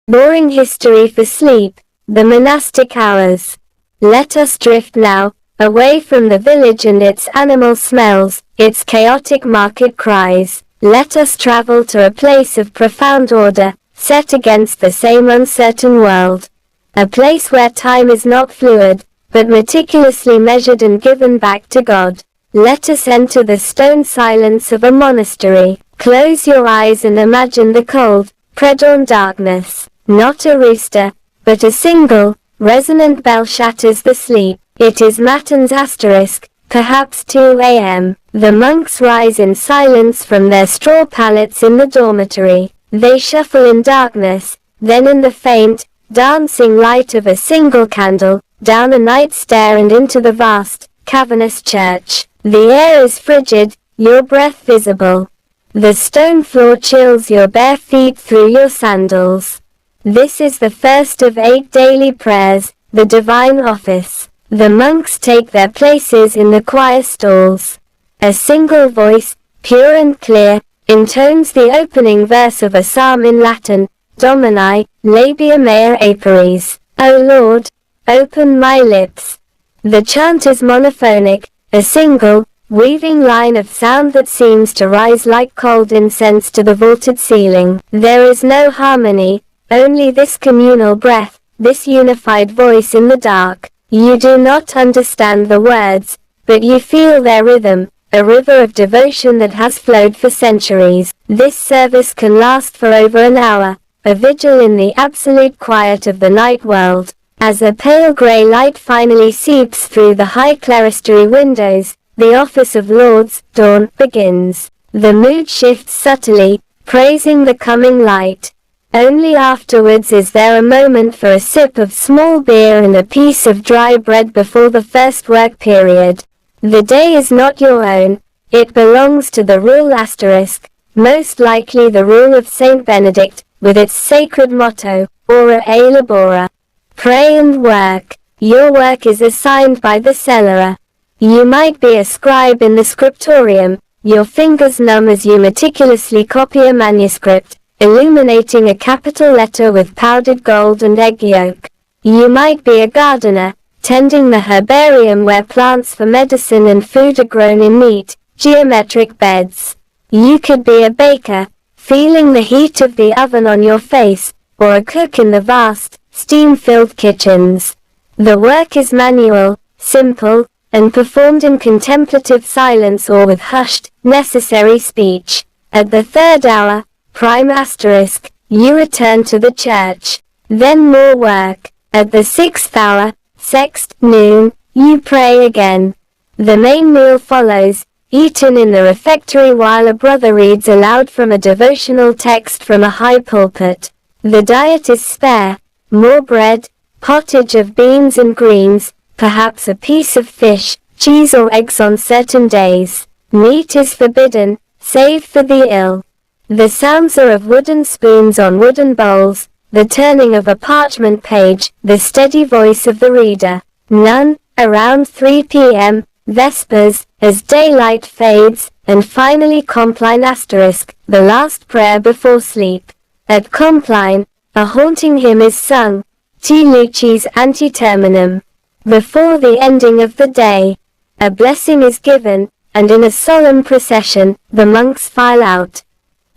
Boring history for sleep, the monastic hours. Let us drift now, away from the village and its animal smells, its chaotic market cries. Let us travel to a place of profound order, set against the same uncertain world. A place where time is not fluid, but meticulously measured and given back to God. Let us enter the stone silence of a monastery. Close your eyes and imagine the cold, pre-dawn darkness. Not a rooster, but a single, resonant bell shatters the sleep. It is matins asterisk, perhaps 2 a.m. The monks rise in silence from their straw pallets in the dormitory. They shuffle in darkness, then in the faint, dancing light of a single candle, down a night stair and into the vast, cavernous church. The air is frigid, your breath visible. The stone floor chills your bare feet through your sandals. This is the first of 8 daily prayers, the divine office. The monks take their places in the choir stalls. A single voice, pure and clear, intones the opening verse of a psalm in Latin, Domini, labia mea aperis. O Lord, open my lips. The chant is monophonic, a single, weaving line of sound that seems to rise like cold incense to the vaulted ceiling. There is no harmony, only this communal breath, this unified voice in the dark. You do not understand the words, but you feel their rhythm, a river of devotion that has flowed for centuries. This service can last for over an hour, a vigil in the absolute quiet of the night world. As a pale grey light finally seeps through the high clerestory windows, the office of Lord's dawn begins. The mood shifts subtly, praising the coming light. Only afterwards is there a moment for a sip of small beer and a piece of dry bread before the first work period. The day is not your own, it belongs to the rule asterisk, most likely the rule of Saint Benedict, with its sacred motto, ora et labora. Pray and work. Your work is assigned by the cellarer. You might be a scribe in the scriptorium, your fingers numb as you meticulously copy a manuscript, illuminating a capital letter with powdered gold and egg yolk. You might be a gardener, tending the herbarium where plants for medicine and food are grown in neat, geometric beds. You could be a baker, feeling the heat of the oven on your face, or a cook in the vast, steam-filled kitchens. The work is manual, simple, and performed in contemplative silence or with hushed, necessary speech. At the 3rd hour, prime asterisk, you return to the church. Then more work. At the 6th hour, sext, noon, you pray again. The main meal follows, eaten in the refectory while a brother reads aloud from a devotional text from a high pulpit. The diet is spare, more bread, pottage of beans and greens, perhaps a piece of fish, cheese or eggs on certain days. Meat is forbidden, save for the ill. The sounds are of wooden spoons on wooden bowls, the turning of a parchment page, the steady voice of the reader. None, around 3 p.m., Vespers, as daylight fades, and finally Compline asterisk, the last prayer before sleep. At Compline, a haunting hymn is sung, Te Lucis ante terminum. Before the ending of the day, a blessing is given, and in a solemn procession, the monks file out.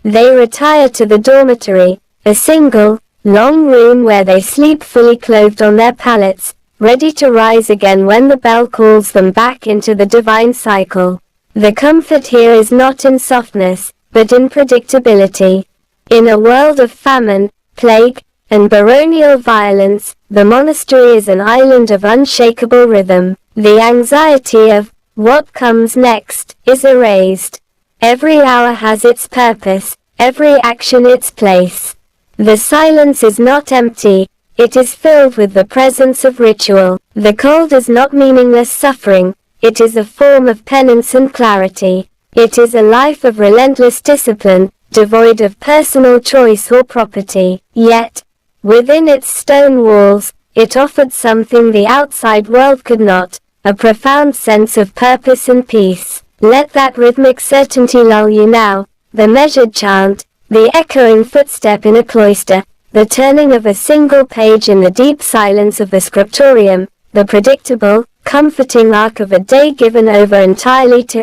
They retire to the dormitory, a single, long room where they sleep fully clothed on their pallets, ready to rise again when the bell calls them back into the divine cycle. The comfort here is not in softness, but in predictability. In a world of famine, plague, and baronial violence, the monastery is an island of unshakable rhythm. The anxiety of what comes next is erased. Every hour has its purpose, every action its place. The silence is not empty, it is filled with the presence of ritual. The cold is not meaningless suffering, it is a form of penance and clarity. It is a life of relentless discipline, devoid of personal choice or property. Yet, within its stone walls, it offered something the outside world could not, a profound sense of purpose and peace. Let that rhythmic certainty lull you now, the measured chant, the echoing footstep in a cloister, the turning of a single page in the deep silence of the scriptorium, the predictable, comforting arc of a day given over entirely to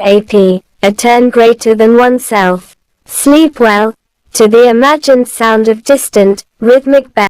a turn greater than oneself. Sleep well, to the imagined sound of distant, rhythmic bells.